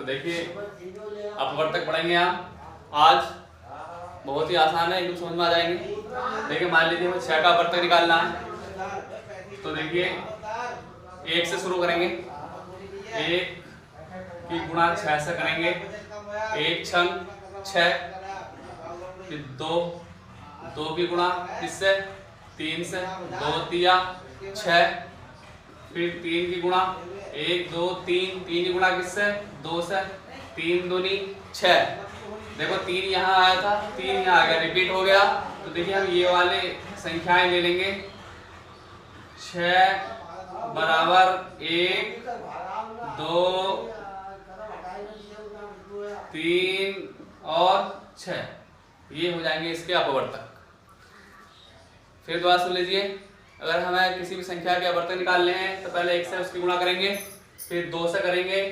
देखिए अपवर्तक पढ़ेंगे आप आज, बहुत ही आसान है, एकदम समझ में आ जाएंगे। देखिए मान लीजिए हमें 6 का अपवर्तक निकालना है, तो देखिए 1 से शुरू करेंगे, 1 की गुणा 6 से करेंगे, 1 छंग 6, फिर 2 की गुणा किससे 3 से, 2 तिया 6, फिर 3 की गुणा 1 2 3 की गुणा किससे 2 से, 3 दूनी 6। देखो 3 यहाँ आया था, 3 यहाँ आ गया, रिपीट हो गया। तो देखिए हम ये वाले संख्याएं ले लेंगे, 6 बराबर 1 2 3 और 6, ये हो जाएंगे इसके अपवर्तक। फिर दोबारा सुन लीजिए, अगर हमें किसी भी संख्या के अपवर्तक निकालने हैं तो पहले 1 से उसकी गुणा करेंगे, फिर 2 से करेंगे,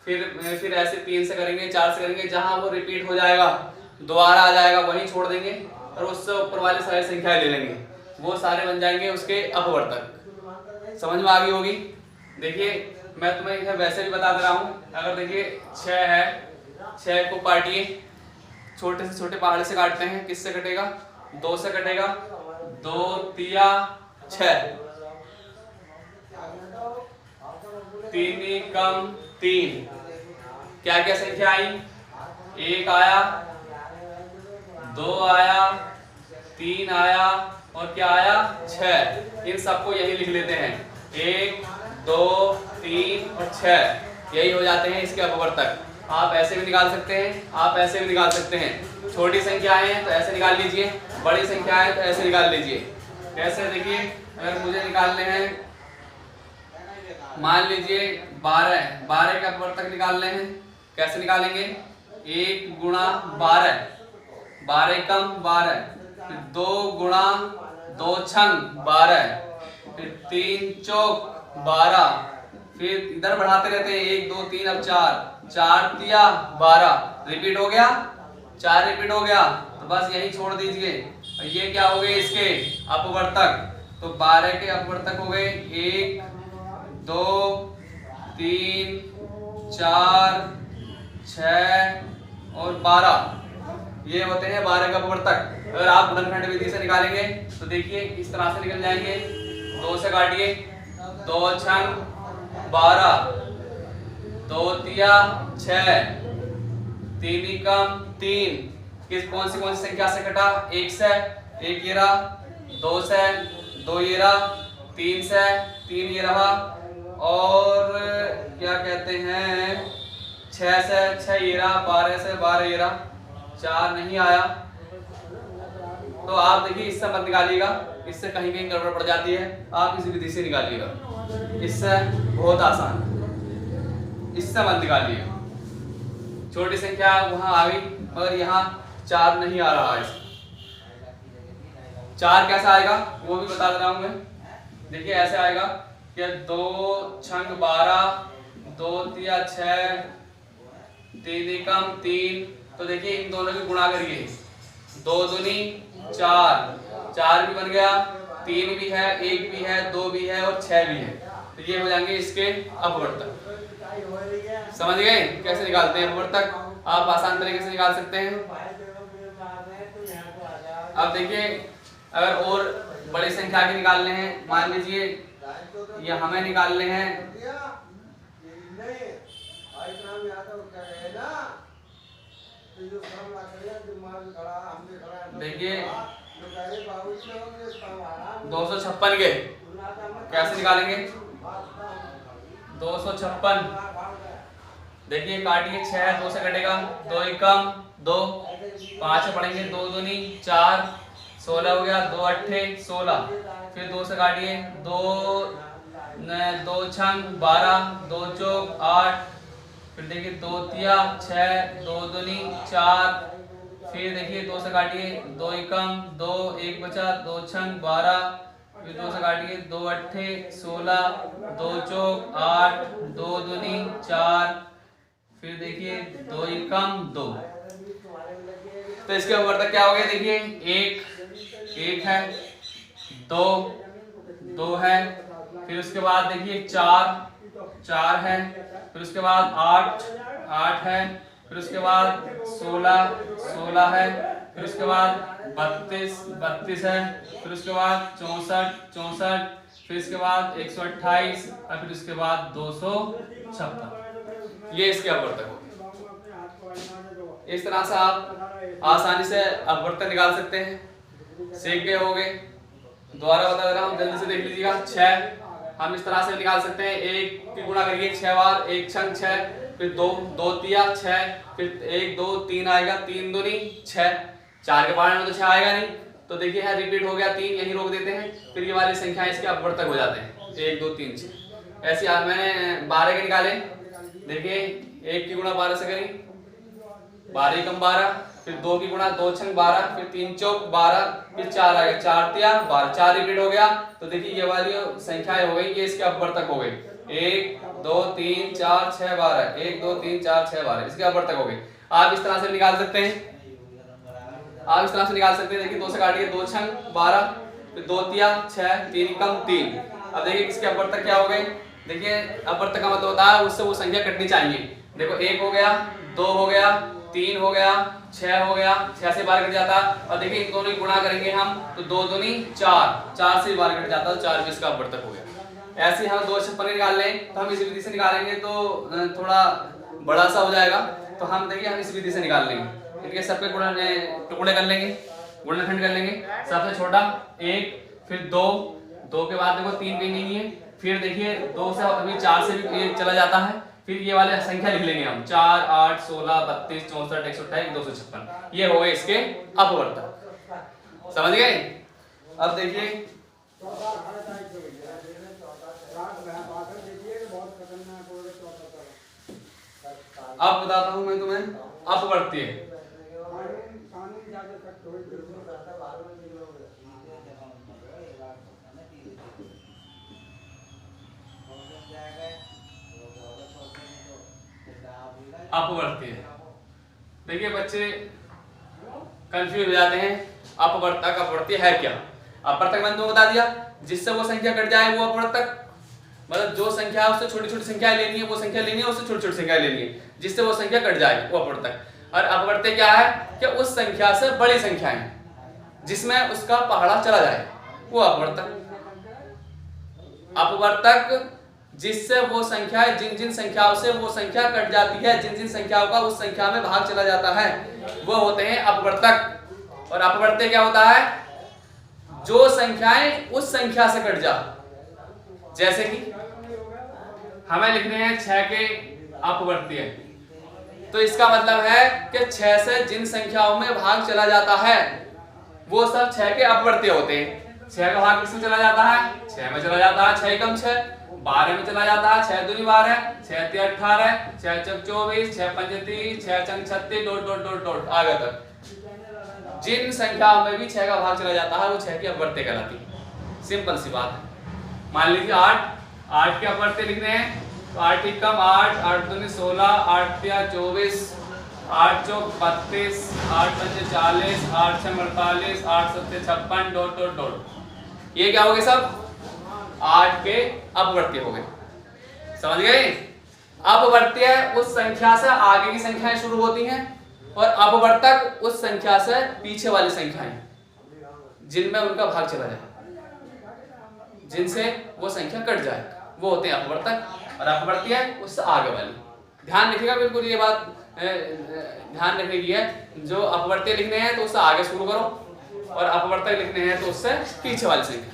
फिर ऐसे 3 से करेंगे, 4 से करेंगे, जहां वो रिपीट हो जाएगा दोबारा आ जाएगा वहीं छोड़ देंगे और उससे ऊपर वाली सारी संख्याएं ले लेंगे, वो सारे बन जाएंगे उसके अपवर्तक। समझ में आ गई होगी। देखिए मैं तुम्हें इसे वैसे भी बता दे रहा हूँ। अगर देखिए 6 है, 6 को काटिए, छोटे से छोटे पहाड़े से काटते हैं, किससे कटेगा 2 से कटेगा, 2 तिया 6, 3 कम 3, क्या क्या संख्या आई, 1 आया, 2 आया, 3 आया और क्या आया 6। इन सबको यही लिख लेते हैं, 1 2 3 और 6, यही हो जाते हैं इसके अपवर्तक। आप ऐसे भी निकाल सकते हैं, आप ऐसे भी निकाल सकते हैं। छोटी संख्याएं हैं तो ऐसे निकाल लीजिए, बड़ी संख्याएं हैं तो ऐसे निकाल लीजिए। कैसे, देखिए अगर मुझे निकालने हैं, मान लीजिए 12 के अपवर्तक निकालने हैं, कैसे निकालेंगे, 1 गुणा 12, 12 कम 12, फिर 2 गुणा 2 छंग 12, फिर 3 चौक 12, फिर इधर बढ़ाते रहते हैं, 1 2 3 अब 4 तिया 12, रिपीट हो गया, 4 रिपीट हो गया, तो बस यही छोड़ दीजिए। ये क्या हो गए इसके अपवर्तक, तो 12 के अपवर्तक हो गए 1 2 3 4 6 और 12, ये होते हैं 12 का अपवर्तक। अगर आप गुणनखंड विधि से निकालेंगे तो देखिए इस तरह से निकल जाएंगे, 2 से काटिए, 2 छंग 12, 2 तिया 6, 3 कम 3, कौन सी संख्या से कटा, 1 से, 1 ये रहा, 2 से 2 ये रहा, 3 से 3 ये रहा, और क्या कहते हैं 6 से 6 ये रहा, 12 से 12 ये रहा, 4 नहीं आया। तो आप देखिए इससे मत निकालिएगा, इससे कहीं कहीं गड़बड़ पड़ जाती है, आप इस विधि से निकालिएगा, इससे बहुत आसान, इससे मत निकालिएगा। छोटी संख्या वहां आ गई मगर यहाँ 4 नहीं आ रहा है, 4 कैसा आएगा वो भी बता रहा हूं मैं। देखिए ऐसे आएगा कि 2 छंग 12, 2 तिया 6, 3 कम 3, तो देखिए इन दोनों की गुणा करिए, 2 दूनी 4, 4 भी बन गया, 3 भी है, 1 भी है, 2 भी है और 6 भी है, तो ये हो जाएंगे इसके अपवर्तक। समझ गए कैसे निकालते हैं अपवर्तक, आप आसान तरीके से निकाल सकते हैं। अब देखिए अगर और बड़ी संख्या के निकालने हैं, मान लीजिए ये हमें निकालने हैं, देखिए 256 के कैसे निकालेंगे, 256, देखिए काटिए, 6 2 से कटेगा, 2 कम 2, 5 से पढ़ेंगे, 2 दूनी 4, 16 हो गया, 2 अट्ठे 16, फिर 2 से काटिए, 2 छंग 12, 2 चौक 8, फिर देखिए 2 तिया 6, 2 दूनी 4, फिर देखिए 2 से काटिए, 2 कम 2, 1 बचा, 2 छंग 12, फिर 2 से काटिए, 2 अट्ठे 16, 2 चौक 8, 2 दूनी 4, फिर देखिए 2 कम 2, तो इसके अपवर्तक क्या हो गया, देखिए 1 है, 2 है, फिर उसके बाद देखिए 4 4 है, फिर उसके बाद 8 है, फिर उसके बाद 16 है, फिर उसके बाद 32 है, फिर उसके बाद 64, फिर इसके बाद 128 और फिर उसके बाद 256। ये इसके अपवर्तक हो गए। इस तरह से आप आसानी से अपवर्तक निकाल सकते हैं। सीख गए होंगे। दोबारा बता दे रहा हूँ, जल्दी से देख लीजिएगा। 6 हम इस तरह से निकाल सकते हैं। 1 की गुणा करिए 6 बार, 1 छंग 6, फिर 2 तिया 6, फिर 1 2 3 आएगा, 3 दूनी 6, 4 के बारे में तो 6 आएगा नहीं, तो देखिए यहाँ रिपीट हो गया 3, यहीं रोक देते हैं। फिर ये वाली संख्या इसके अपवर्तक हो जाते हैं 1 2 3 6। ऐसे आज मैंने 12 के निकाले। देखिए 1 की गुणा 12 से करी, 12 कम 12, फिर 2 की गुणा 2 छंग 12, फिर 3 चौक 12, फिर 4 आएगा, 4 तिया 12, 4 रिपीट हो गया। तो देखिए ये वाली संख्याएं हो गई, ये इसके अपवर्तक हो गई। 1 2 3 4 6 12, 1 2 3 4 6 12 इसके अपवर्तक हो गई। आप इस तरह से निकाल सकते हैं। देखिए 2 से काटिए, 2 छंग 12, फिर 2 तिया 6, 3 कम 3। अब देखिए इसके अपवर्तक क्या हो गए। देखिए अपवर्तक का मतलब होता है उससे वो संख्या कटनी चाहिए। देखो 1 हो गया, 2 हो गया, 3 हो गया, 6 हो गया, 6 से 12 कट जाता। और देखिए इन दोनों की गुणा करेंगे हम तो 2 दूनी 4, 4 से 12 कट जाता है, तो 4 भी इसका अपवर्तक हो गया। ऐसे हम 256 निकाल लें तो हम इस विधि से निकालेंगे तो थोड़ा बड़ा सा हो जाएगा, तो हम देखिए हम इस विधि से निकाल लेंगे। इनके सबके टुकड़े कर लेंगे, गुणनखंड कर लेंगे। सबसे छोटा 1, फिर 2 के बाद देखो 3 कहीं नहीं है, फिर देखिए 2 से अभी 4 से भी ये चला जाता है, फिर ये वाले संख्या लिख लेंगे हम 4 8 16 32 64 128 256। ये हो गए इसके अपवर्तक। समझ गए। अब देखिए अब बताता हूं मैं तुम्हें अपवर्तीय। अपवर्तीय देखिए बच्चे कंफ्यूज हो जाते हैं, अपवर्तक अपवर्तीय है क्या। अपवर्तक मैंने तुमको बता दिया, जिससे वो संख्या कट जाए वो अपवर्तक। मतलब जो संख्या उससे छोटी छोटी संख्या लेनी है, वो संख्या लेनी है, उससे छोटी छोटी संख्या लेनी है, जिससे वो संख्या कट जाए वो अपवर्तक। और अपवर्त्य क्या है कि उस संख्या से बड़ी संख्याएं जिसमें उसका पहाड़ा चला जाए वो अपवर्तक। अपवर्तक जिससे वो संख्याएं जिन संख्याओं से वो संख्या कट जाती है, जिन संख्याओं का उस संख्या में भाग चला जाता है, वो होते हैं अपवर्तक। और अपवर्त्य क्या होता है, जो संख्याएं उस संख्या से कट जा। जैसे कि हमें लिखने हैं 6 के अपवर्तीय, तो इसका मतलब है कि 6 से जिन संख्याओं में भाग चला जाता है वो सब 6 के अपवर्तीय होते हैं। 6 का भाग किसमें चला जाता है, 6 में चला जाता है, 6 कम 6 12 में चला जाता है, 6 दूनी 12, 6 तिया 18, 6 चौक 24, 6 पंजे 30, 6 चंग 36 डॉट आगे तक जिन संख्याओं में भी 6 का भाग चला जाता है वो 6 की अपवर्त्य कहलाती है। सिंपल सी बात है। मान लीजिए 8 के अपवर्त्य लिखने हैं तो 8 ही कम 8, 8 दूनी 16, 8 तिया 24, 8 चौक 32, 8 पंजे 40, 8 छह 48, 8 सत्ते 56 डॉट। ये क्या हो गए सब 8 के अपवर्त्य हो गए। समझ गए। अपवर्त्य उस संख्या से आगे की संख्याएं शुरू होती हैं और अपवर्तक उस संख्या से पीछे वाली संख्याएं जिनमें उनका भाग चला जाए, जिनसे वो संख्या कट जाए, वो होते हैं अपवर्तक। और अपवर्त्य उससे आगे वाली। ध्यान रखिएगा बिल्कुल, ये बात ध्यान रखने की है। जो अपवर्त्य लिखने हैं तो उससे आगे शुरू करो और अपवर्तक लिखने हैं तो उससे पीछे वाली संख्या।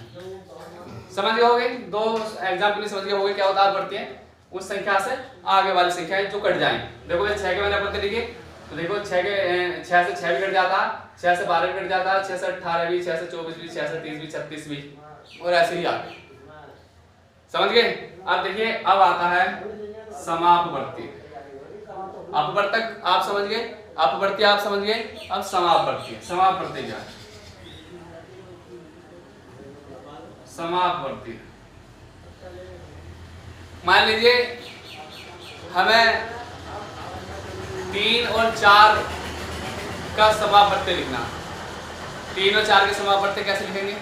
समझ गए होगे। 2 एग्जाम्पल समझ गए होगे क्या होता है अपवर्त्य, उस संख्या से आगे वाली संख्याएं जो कट जाएं। देखो 6 के मैंने अपवर्त्य लिखे तो देखो 6 से 6 भी कट जाता है, 6 से 12 भी कट जाता है, 6 से 18 भी, 6 से 24 भी, 6 से 30 भी, 36 भी, और ऐसे ही आगे। समझ गए। अब देखिए अब आता है समापवर्ती। अपवर्तक आप समझ गए, अपवर्ती आप समझ गए, अब समापवर्ती। समापवर्ती क्या है? समापवर्ती मान लीजिए हमें 3 और 4 का समापवर्त्य लिखना। 3 और 4 के समापवर्त्य कैसे लिखेंगे?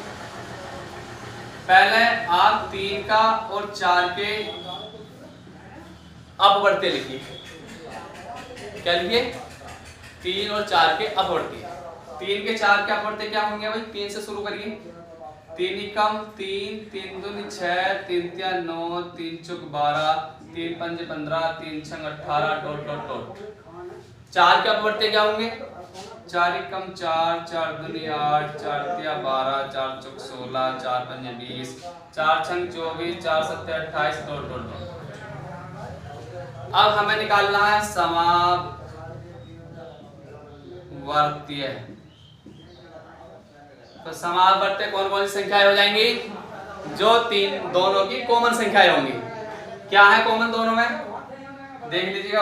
पहले आप 3 का और 4 के अपवर्त्य लिखिए। क्या लिखिए? 3 और 4 के अपवर्त्य। 3 के 4 के अपवर्त्य क्या होंगे भाई? 3 से शुरू करिए। 3 एकम 3, 3 दूनी 6, 3 तिया 9, 3 चौक 12, 3 पंजे 15, 3 छंग 18 डॉट डॉट डॉट। 4 के अपवर्त्य क्या होंगे? 4 एकम 4, 4 दूनी 8, 4 तिया 12, 4 चौक 16, 4 पंजे 20, 4 छंग 24, 4 सत्ते 28 डॉट डॉट डॉट। अब हमें निकालना है समावर्तीय। तो समावर्तीय कौन कौन सी संख्याएं हो जाएंगी? जो दोनों की कॉमन संख्याएं होंगी। क्या है कॉमन दोनों में? देख लीजिएगा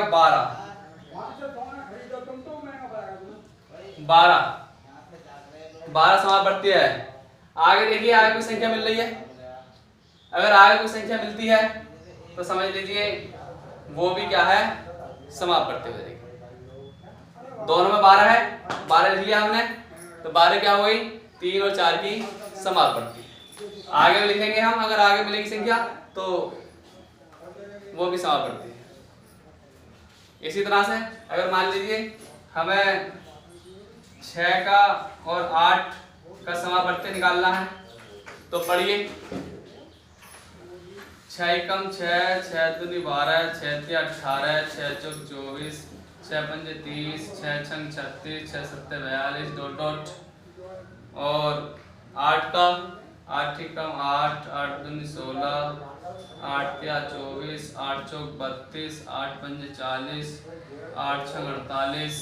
12 समावर्तीय है। आगे देखिए आगे कोई संख्या मिल रही है। अगर आगे कोई संख्या मिलती है तो समझ लीजिए वो भी क्या है? समावर्तीय हो जाएगी। दोनों में 12 है, 12 लिख लिया हमने, तो 12 क्या हो गई? 3 और 4 की समावर्ती। आगे भी लिखेंगे हम, अगर आगे मिलेगी संख्या तो वो भी समावर्ती है। इसी तरह से अगर मान लीजिए हमें 6 का और 8 का समावर्ती निकालना है तो पढ़िए। 6 एकम 6, 6 दूनी 12, 6 तिया 18, 6 चौक 24, 6 पंजे 30, 6 छंग 36, 6 सत्ते 42 डॉट डॉट। और 8 का 8 एकम 8, 8 दूनी 16, 8 तिया 24, 8 चौक 32, 8 पंजे 40, 8 छंग 48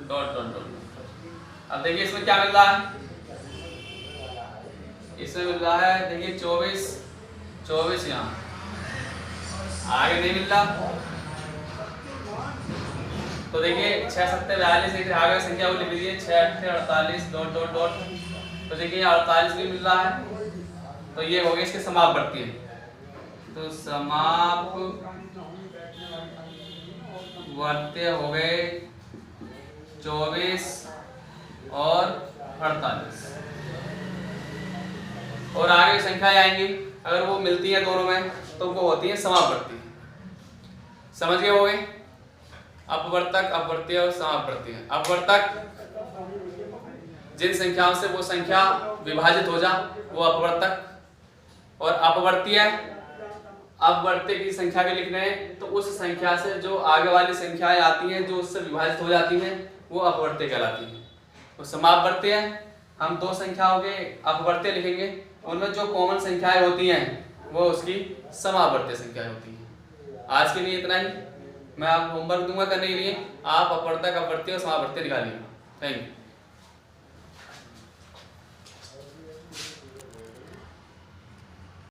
डॉट डॉट डॉट। अब देखिए इसमें क्या मिल रहा है? इसमें मिल रहा है देखिए 24 यहाँ, आगे नहीं मिल रहा। तो देखिए 6 सत्ते 42, आगे संख्या वो लिख लीजिए 6 अट्ठे 48 डॉट डॉट डॉट। तो देखिए 48 भी मिल रहा है, तो ये हो गए इसके समावर्ती। तो समावर्ती हो गए 24 और 48। और आगे संख्याएं आएंगी, अगर वो मिलती है दोनों में तो वो होती है समावर्ती। समझ गए हो गए? अपवर्तक, अपवर्तीय और समावर्तीय। अपवर्तक जिन संख्याओं से वो संख्या विभाजित हो जा वो अपवर्तक, और अपवर्तीय अपवर्त्य की संख्या भी लिखने हैं तो उस संख्या से जो आगे वाली संख्याएं आती हैं जो उससे विभाजित हो जाती हैं वो अपवर्त्य कहलाती हैं। तो समावर्तीय हम दो संख्याओं के अपवर्त्य लिखेंगे, उनमें जो कॉमन संख्याएं होती हैं वो उसकी समावर्तीय संख्याएं होती हैं। आज के लिए इतना ही। मैं आपको होमवर्क दूंगा करने के लिए, आप अपवर्तक, अपवर्त्य और समावर्त्य निकालिएगा। Thank you.